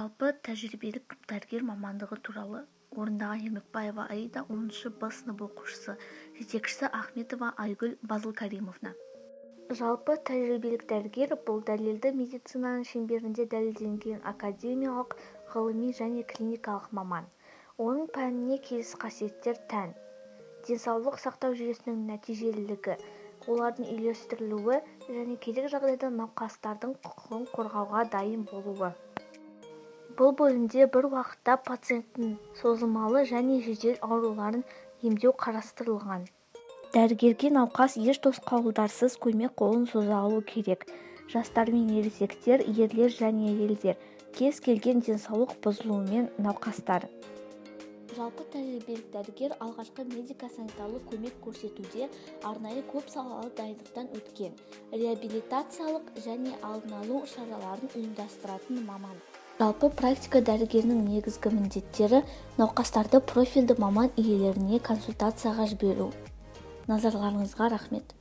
Жалпы тәжірибелік дәрігер мамандығы туралы орындаған ермекбаева Аида 10-шы Б сынып оқушысы, жетекшісі Ахметова Айгүл Базылкаримовна. Жалпы тәжірибелік дәрігер бұл дәлелді медицинаның шеңберінде дәлелденген академиялық, ғылыми және клиникалық маман. Оның пәніне келесі қасиеттер тән: денсаулық сақтау жүйесінің нәтижелілігі, олардың үйлестірілуі және керек жағдайда науқастардың құқығын қорғауға дайын болуы. Бұл бөлімде бір уақытта пациенттің созылмалы және жедел ауруларын емдеу қарастырылған. Дәрігерге науқас еш тосқауылдарсыз көмек қолын соза алуы керек. Жастар мен ересектер, ерлер және әйелдер, кез келген денсаулық бұзылуымен науқастар. Жалпы тәжірибелік дәрігер алғашқы медико-санитарлық көмек көрсетуде арнайы көп салалы дайындықтан өткен, реабилитациялық және алдын алу шараларын ұйымдастыратын маман. Жалпы практика дәрігерінің негізгі міндеттері науқастарды профильді маман иелеріне консультацияға жіберу. Назарларыңызға рахмет.